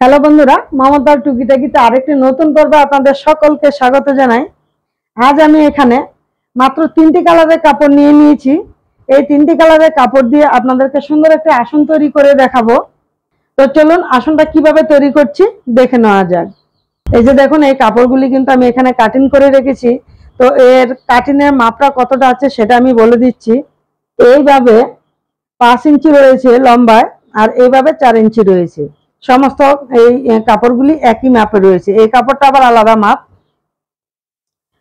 Hello বন্ধুরা, মমতার টুকিটাকিতে আরেকটি নতুন পর্বে আপনাদের সকলকে স্বাগত জানাই। আজ আমি এখানে মাত্র 3টি কালারের কাপড় নিয়ে নিয়েছি। এই 3টি কালারের কাপড় দিয়ে আপনাদেরকে সুন্দর একটা আসন তৈরি করে দেখাবো। তো চলুন আসনটা কিভাবে তৈরি করছি দেখে নেওয়া যাক। এই যে দেখুন, এই কাপড়গুলি কিন্তু আমি এখানে কাটিং করে রেখেছি। তো এর কাটিংয়ের মাপটা কতটা আছে সেটা আমি বলে দিচ্ছি। এইভাবে 5 ইঞ্চি রয়েছে লম্বায়, আর এইভাবে 4 ইঞ্চি রয়েছে। সমস্ত এই কাপড়গুলি একই মাপে রয়েছে, এই কাপড়টা আবার আলাদা মাপ।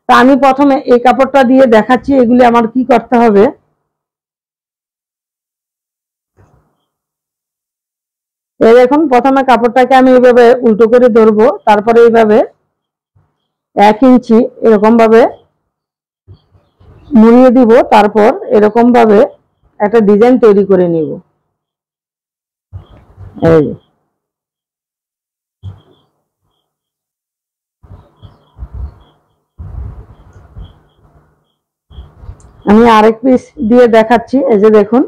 তা আমি প্রথমে এই কাপড়টা দিয়ে দেখাচ্ছি এগুলি আমার কি করতে হবে। এই দেখুন, প্রথমে কাপড়টাকে আমি এইভাবে উল্টো করে ধরবো, তারপরে এইভাবে 1 ইঞ্চি এরকম ভাবে মুড়িয়ে দিব, তারপর এরকম ভাবে একটা ডিজাইন তৈরি করে নিব। এই আমি আরেক পিস দিয়ে দেখাচ্ছি। এই যে দেখুন,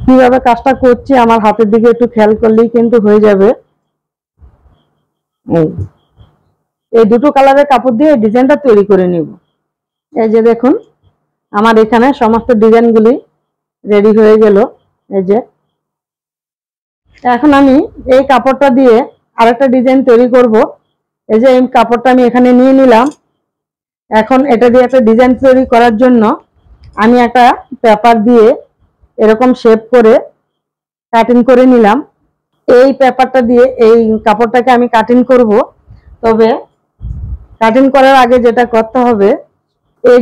কিভাবে কাজটা করছি আমার হাতের দিকে একটু খেয়াল করলেই কিন্তু হয়ে যাবে। এই দুটো কালারের কাপড় দিয়ে ডিজাইনটা তৈরি করে নিব। এই যে দেখুন, আমার এখানে সমস্ত ডিজাইনগুলি রেডি হয়ে গেল। এই যে এখন আমি এই কাপড়টা দিয়ে আরেকটা ডিজাইন তৈরি করব। এই যে এই কাপড়টা আমি এখানে নিয়ে নিলাম। এখন এটা দিয়ে একটা ডিজাইন তৈরি করার জন্য আমি একটা পেপার দিয়ে এরকম শেপ করে কাটিং করে নিলাম। এই পেপারটা দিয়ে এই কাপড়টাকে আমি কাটিং করব। তবে কাটিং করার আগে যেটা করতে হবে, এই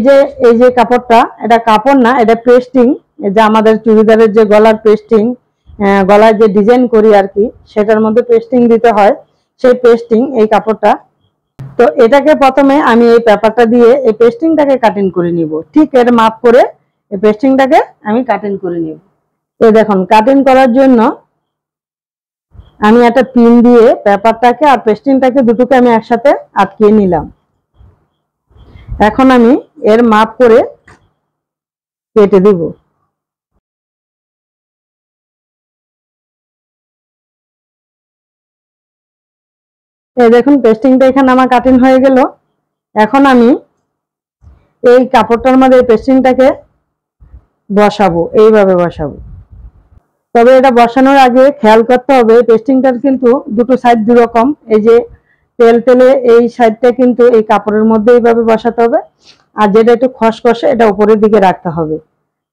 যে কাপড়টা, এটা কাপড় না, এটা পেস্টিং। এই যে আমাদের চুড়িদারের যে গলার পেস্টিং, গলায় যে ডিজাইন করি আর কি, সেটার মধ্যে পেস্টিং দিতে হয়, সেই পেস্টিং এই কাপড়টা। তো এটাকে প্রথমে আমি এই পেপারটা দিয়ে এই পেস্টিংটাকে কাটিং করে নিব, ঠিক এর মাপ করে এই পেস্টিংটাকে আমি কাটিং করে নিব। এই দেখুন, কাটিং করার জন্য আমি একটা পিন দিয়ে পেপারটাকে আর পেস্টিংটাকে দুটোকে আমি একসাথে আটকিয়ে নিলাম। এখন আমি এর মাপ করে কেটে দিব। এই দেখুন, পেস্টিংটা এখানে আমার কাটিং হয়ে গেল। এখন আমি এই কাপড়টার মধ্যে পেস্টিংটাকে বসাবো, এইভাবে বসাবো। তবে এটা বসানোর আগে খেয়াল করতে হবে পেস্টিংটার কিন্তু দুটো সাইড দু রকম। এই যে তেল তেলে এই সাইডটা কিন্তু এই কাপড়ের মধ্যে এইভাবে বসাতে হবে, আর যেটা একটু খসখসে এটা উপরের দিকে রাখতে হবে।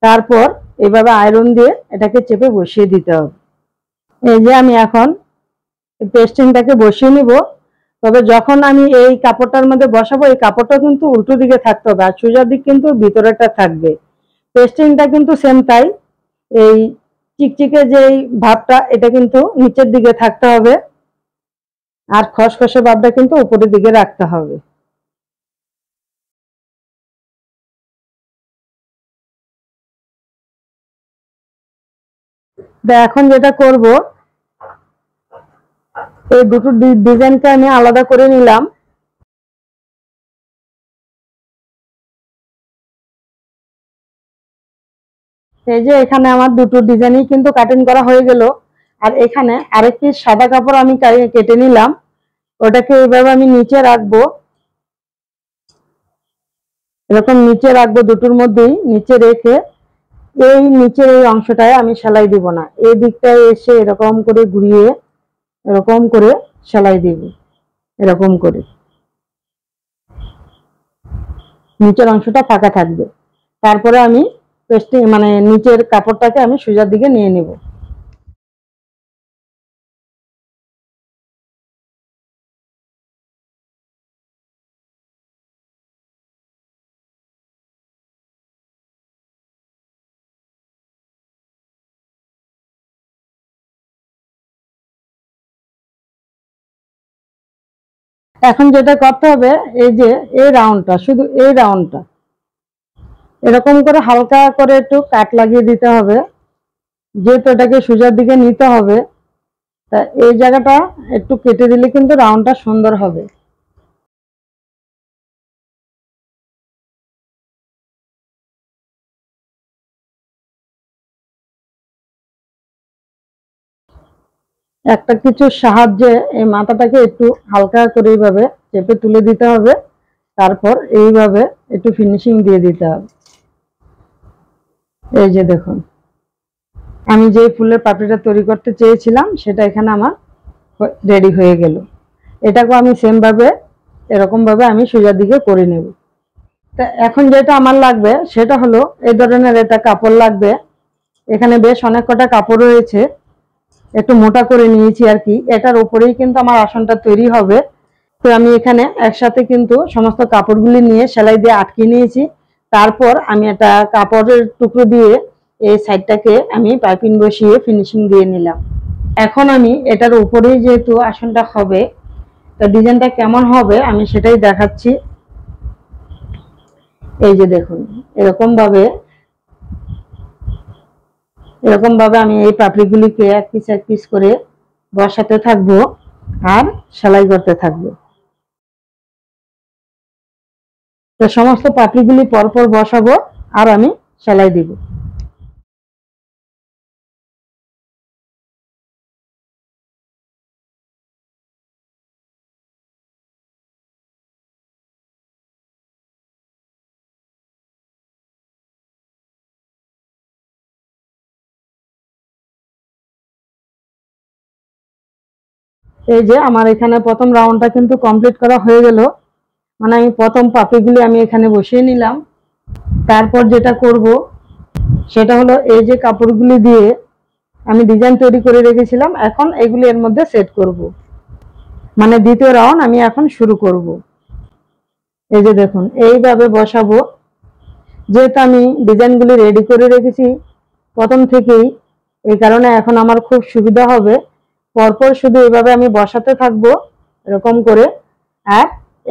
তারপর এইভাবে আয়রন দিয়ে এটাকে চেপে বসিয়ে দিতে হবে। এই যে আমি এখন পেস্টিংটাকে বসিয়ে নিব। তবে যখন আমি এই কাপড়টার মধ্যে বসাবো, এই কাপড়টা কিন্তু উল্টো দিকে থাকতে হবে, আর সোজা দিক কিন্তু ভিতরেরটা থাকবে। পেস্টিংটা কিন্তু সেম তাই, এই চিকচিকে যে ভাবটা এটা কিন্তু নিচের দিকে থাকতে হবে, আর খসখসে ভাবটা কিন্তু উপরের দিকে রাখতে হবে। এখন যেটা করব, এই দুটো ডিজাইনটা আমি আলাদা করে নিলাম। এই যে এখানে আমার দুটো ডিজাইনই কিন্তু কাটিং করা হয়ে গেল। আর এখানে আরেকটি সাদা কাপড় আমি কেটে নিলাম, ওটাকে এইভাবে আমি নিচে রাখবো, এরকম নিচে রাখবো, দুটোর মধ্যেই নিচে রেখে এই নিচের এই অংশটায় আমি সেলাই দিব না, এই দিকটায় এসে এরকম করে ঘুরিয়ে এরকম করে সেলাই দিব। এরকম করে নিচের অংশটা ফাঁকা থাকবে। তারপরে আমি পেস্টিং মানে নিচের কাপড়টাকে আমি সোজার দিকে নিয়ে নিব। এখন যেটা করতে হবে, এই যে এই রাউন্ডটা, শুধু এই রাউন্ডটা এরকম করে হালকা করে একটু কাট লাগিয়ে দিতে হবে, যেহেতু এটাকে সোজার দিকে নিতে হবে। তা এই জায়গাটা একটু কেটে দিলে কিন্তু রাউন্ডটা সুন্দর হবে। একটা কিছুর সাহায্যে এই মাথাটাকে একটু হালকা করে এইভাবে চেপে তুলে দিতে হবে, তারপর এইভাবে একটু ফিনিশিং দিয়ে দিতে হবে। এই যে দেখুন, আমি যে ফুলের পাপড়িটা তৈরি করতে চেয়েছিলাম সেটা এখানে আমার রেডি হয়ে গেল। এটাকে আমি সেম ভাবে এরকম ভাবে আমি সোজা দিকে করে নেব। তা এখন যেটা আমার লাগবে সেটা হলো এই ধরনের একটা কাপড় লাগবে। এখানে বেশ অনেক কটা কাপড় রয়েছে, একটু মোটা করে নিয়েছি আর কি। এটার উপরেই কিন্তু আমার আসনটা তৈরি হবে। তো আমি এখানে একসাথে কিন্তু সমস্ত কাপড়গুলি নিয়ে সেলাই দিয়ে আটকে নিয়েছি। তারপর আমি একটা কাপড়ের টুকরো দিয়ে এই সাইডটাকে আমি পাইপিং বসিয়ে ফিনিশিং দিয়ে নিলাম। এখন আমি এটার উপরেই যেহেতু আসনটা হবে, তো ডিজাইনটা কেমন হবে আমি সেটাই দেখাচ্ছি। এই যে দেখুন, এরকম ভাবে আমি এই পাপড়িগুলিকে এক পিস করে বসাতে থাকবো আর সেলাই করতে থাকবো। তো সমস্ত পাপড়িগুলি পরপর বসাবো আর আমি সেলাই দিব। এই যে আমার এখানে প্রথম রাউন্ডটা কিন্তু কমপ্লিট করা হয়ে গেল। মানে আমি প্রথম পাপড়িগুলি আমি এখানে বসিয়ে নিলাম। তারপর যেটা করব সেটা হলো এই যে কাপড়গুলি দিয়ে আমি ডিজাইন তৈরি করে রেখেছিলাম, এখন এগুলি এর মধ্যে সেট করব। মানে দ্বিতীয় রাউন্ড আমি এখন শুরু করব। এই যে দেখুন, এইভাবে বসাবো। যেহেতু আমি ডিজাইনগুলি রেডি করে রেখেছি প্রথম থেকেই, এই কারণে এখন আমার খুব সুবিধা হবে। পরপর শুধু এইভাবে আমি বসাতে থাকবো এরকম করে, আর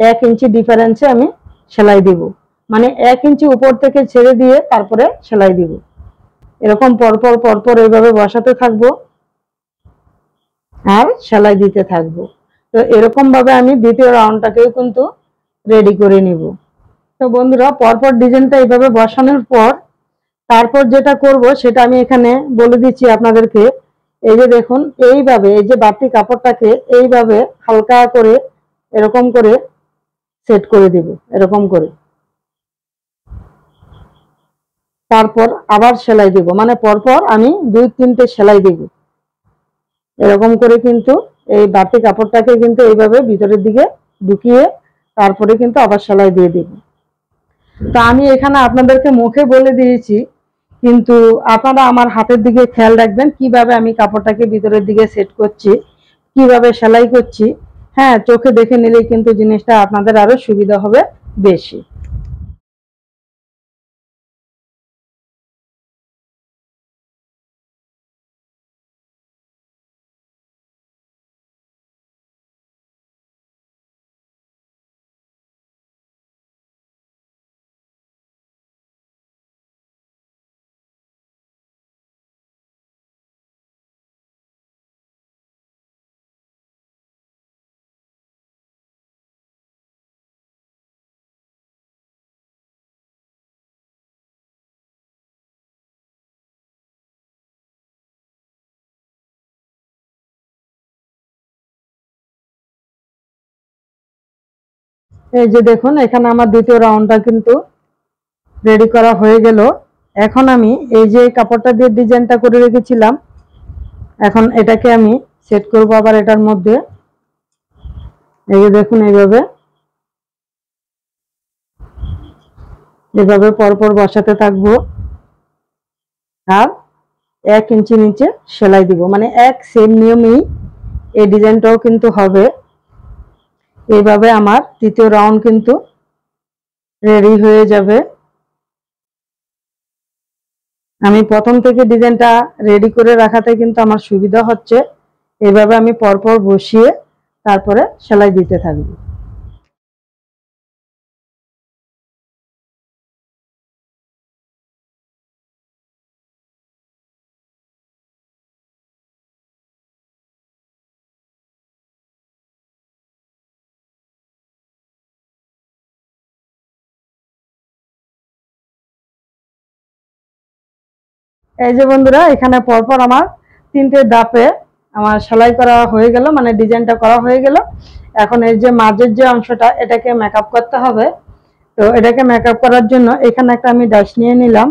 1 ইঞ্চি ডিফারেন্সে আমি সেলাই দিব। মানে 1 ইঞ্চি উপর থেকে ছেড়ে দিয়ে তারপরে সেলাই দিব। এরকম পরপর পরপর এইভাবে বসাতে থাকবো আর সেলাই দিতে থাকবো। তো এরকম ভাবে আমি দ্বিতীয় রাউন্ডটাকেও কিন্তু রেডি করে নিব। তো বন্ধুরা, পরপর ডিজাইনটা এইভাবে বসানোর পর তারপর যেটা করব সেটা আমি এখানে বলে দিচ্ছি আপনাদেরকে। এই যে দেখুন, এইভাবে এই যে বাড়তি কাপড়টাকে এইভাবে হালকা করে এরকম করে সেট করে দিব, এরকম করে। তারপর আবার সেলাই দিব, মানে পরপর আমি 2-3টে সেলাই দিব। এরকম করে কিন্তু এই বাড়তি কাপড়টাকে কিন্তু এইভাবে ভিতরের দিকে ঢুকিয়ে তারপরে কিন্তু আবার সেলাই দিয়ে দিব। তা আমি এখানে আপনাদেরকে মুখে বলে দিয়েছি, কিন্তু আপনারা আমার হাতের দিকে খেয়াল রাখবেন কিভাবে আমি কাপড়টাকে ভিতরের দিকে সেট করছি, কিভাবে সেলাই করছি। হ্যাঁ, চোখে দেখে নিলেই কিন্তু জিনিসটা আপনাদের আরো সুবিধা হবে বেশি। এই যে দেখুন, এখানে আমার দ্বিতীয় রাউন্ডটা কিন্তু রেডি করা হয়ে গেল। এখন আমি এই যে কাপড়টা দিয়ে ডিজাইনটা করে রেখেছিলাম, এখন এটাকে আমি সেট করব আবার এটার মধ্যে। এই যে দেখুন, এইভাবে এভাবে পরপর বসাতে থাকবো আর 1 ইঞ্চি নিচে সেলাই দিব। মানে এক সেম নিয়মেই এই ডিজাইনটাও কিন্তু হবে। এইভাবে আমার তৃতীয় রাউন্ড কিন্তু রেডি হয়ে যাবে। আমি প্রথম থেকে ডিজাইনটা রেডি করে রাখাতে কিন্তু আমার সুবিধা হচ্ছে। এভাবে আমি পরপর বসিয়ে তারপরে সেলাই দিতে থাকবো। এই যে বন্ধুরা, এখানে পরপর আমার 3টে ধাপে আমার সেলাই করা হয়ে গেল, মানে ডিজাইনটা করা হয়ে গেল। এখন এই যে মাঝের যে অংশটা এটাকে মেকআপ করতে হবে। তো এটাকে মেকআপ করার জন্য এখানে একটা আমি ডাইস নিয়ে নিলাম।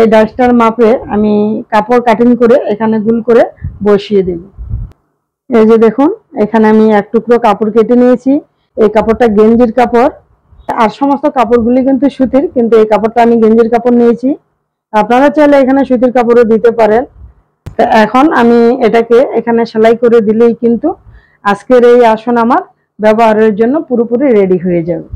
এই ডাইসটার মাপে আমি কাপড় কাটিং করে এখানে গোল করে বসিয়ে দেব। এই যে দেখুন, এখানে আমি এক টুকরো কাপড় কেটে নিয়েছি। এই কাপড়টা গেঞ্জির কাপড়, আর সমস্ত কাপড়গুলি কিন্তু সুতির, কিন্তু এই কাপড়টা আমি গেঞ্জির কাপড় নিয়েছি। আপনারা চাইলে এখানে সুতির কাপড়ও দিতে পারেন। তো এখন আমি এটাকে এখানে সেলাই করে দিলেই কিন্তু আজকের এই আসন আমার ব্যবহারের জন্য পুরোপুরি রেডি হয়ে যাবে।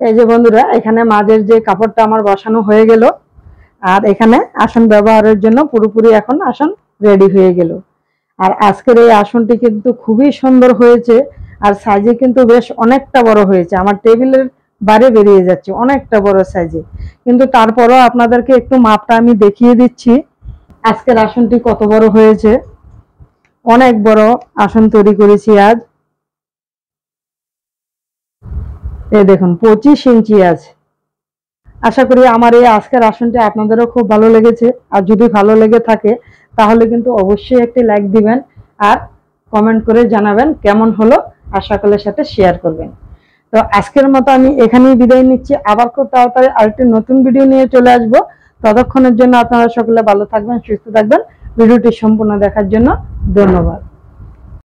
এই যে বন্ধুরা, এখানে মাঝের যে কাপড়টা আমার বসানো হয়ে গেল, আর এখানে আসন ব্যবহারের জন্য পুরোপুরি এখন আসন রেডি হয়ে গেল। আর আজকের এই আসনটি কিন্তু খুবই সুন্দর হয়েছে, আর সাইজে কিন্তু বেশ অনেকটা বড় হয়েছে, আমার টেবিলের বাইরে বেরিয়ে যাচ্ছে, অনেকটা বড় সাইজে। কিন্তু তারপরও আপনাদেরকে একটু মাপটা আমি দেখিয়ে দিচ্ছি আজকের আসনটি কত বড় হয়েছে। অনেক বড় আসন তৈরি করেছি আজ। এই দেখুন 25 ইঞ্চি আছে। আশা করি আমার এই আজকের আসনটি আপনাদেরও খুব ভালো লেগেছে। আর যদি ভালো লেগে থাকে তাহলে কিন্তু অবশ্যই একটি লাইক দিবেন, আর কমেন্ট করে জানাবেন কেমন হলো, আর সকলের সাথে শেয়ার করবেন। তো আজকের মতো আমি এখানেই বিদায় নিচ্ছি। আবার খুব তাড়াতাড়ি আরেকটি নতুন ভিডিও নিয়ে চলে আসবো। ততক্ষণের জন্য আপনারা সকলে ভালো থাকবেন, সুস্থ থাকবেন। ভিডিওটি সম্পূর্ণ দেখার জন্য ধন্যবাদ।